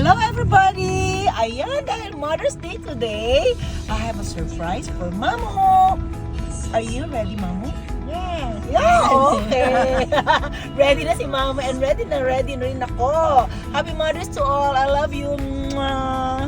Hello everybody! Ayan, dahil Mother's Day today, I have a surprise for Mamo! Are you ready, Mamo? Yes. Yeah, okay! Ready na si Mamo and ready na rin ako! Happy Mother's to all! I love you! Mwah!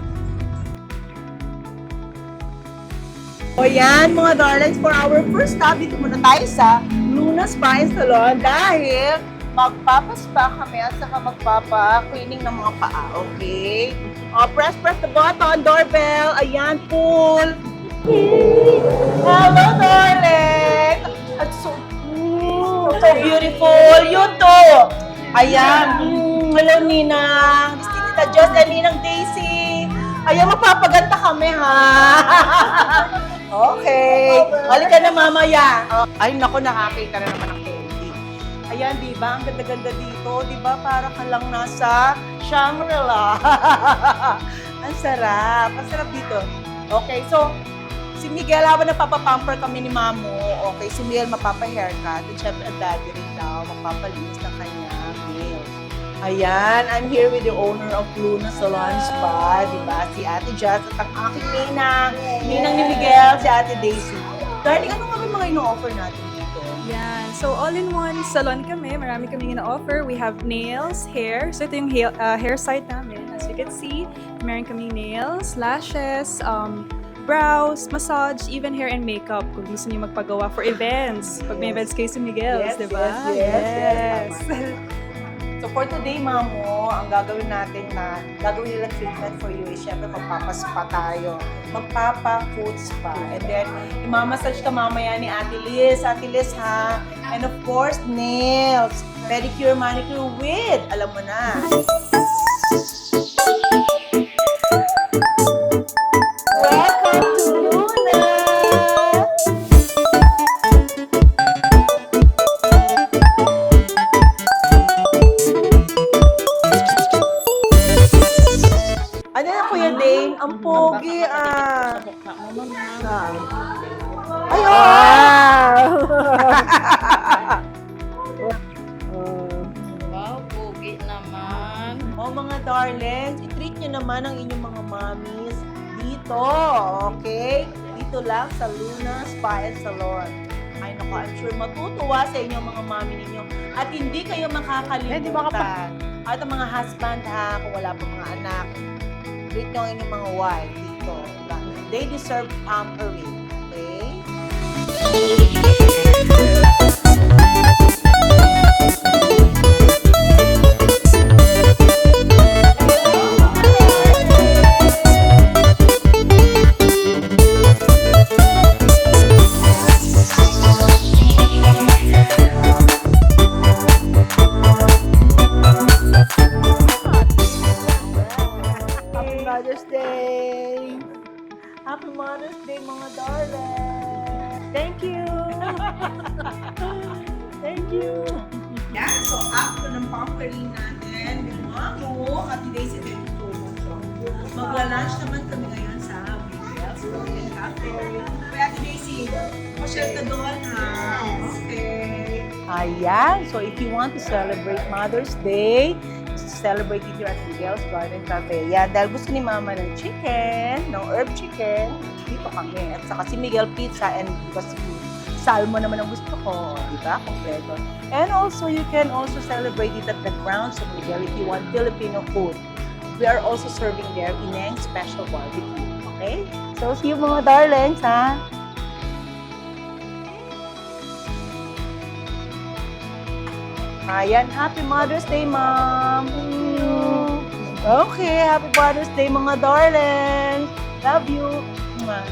O yan mga darlings, for our first stop, dito muna tayo sa Luna Spa and Salon dahil magpapaspa kami at saka magpapa-cleaning ng mga paa, okay? O, press the button, doorbell. Ayan, pool. Hello, darling! At so beautiful. You too! Ayan. Hello, Ninang. This is Tita Jos and Ninang Daisy. Ayan, magpapaganda kami, ha? Okay. Halika na mamaya. Ay, naku, nakakita na naman ng candy. Ayan, di ba? Ang ganda-ganda dito. Di ba? Para ka lang nasa Shangri-La. Ang sarap. Ang sarap dito. Okay, so, si Miguel, habang napapapamper kami ni Mamo, okay, si Miguel mapapa-haircut. At syempre, ang daddy rin daw, magpapalinis ng kanyang nails. Ayan, I'm here with the owner of Luna Salon Spa, di ba? Si Ate Jazz at ang aking ninang. Ninang ni Miguel, si Ate Daisy. Darling, ano nga ba yung mga ino-offer natin dito? Yan. So, all-in-one salon kami. Marami kaming ina-offer. We have nails, hair. So, ito yung hair side namin. As you can see, meron kaming nails, lashes, brows, massage, even hair and makeup kung gusto niyo magpagawa for events. Pag may events kayo sa Miguel's, di ba? Yes. So for today, Mamo, ang gagawin natin na gagawin nilang treatment for you is syempre magpapaspa tayo. Magpapa-foot spa. And then, imamassage ka mamaya ni Ate Liz. Ate Liz, ha? And of course, nails. Pedicure, manicure with. Alam mo na. Welcome to Luna! Ano na, Kuya Dane? Ang pogi, ah. Saan? Ay, Wow, pogi naman. Oh, mga darlings, i-treat nyo naman ang inyong mga mommies dito, okay? Dito lang sa Luna Spa and Salon. Ay, naku, I'm sure matutuwa sa inyong mga mommy ninyo at hindi kayo makakalimutan. At ang mga husband, ha, kung wala pa mga anak, treat nyo ang inyong mga wife dito. They deserve pampering, okay? Happy Mother's Day! Happy Mother's Day, mga darling! Thank you! Thank you! Yan, so after ng pampering natin, yung Mamo, at Daisy din ito. Magla-lunch naman kami ngayon sa Miguel's Korean Cafe. Kaya Ate Daisy, pa-share ka doon, ha? Okay. Ayan, so if you want to celebrate Mother's Day, celebrate it here at Miguel's Garden Cafe. Yan, dahil gusto ni Mama ng chicken, ng herb chicken, dito kami. At saka si Miguel Pizza and kasi salmon naman ang gusto ko, di ba? Kompleto. And also, you can also celebrate it at the grounds of Miguel if you want Filipino food. We are also serving there Ineng Special Barbecue. Okay? So, see you mga darlings, ha? Ayan, Happy Mother's Day, Mom! Okay, Happy Mother's Day, mga darling! Love you! Mwah.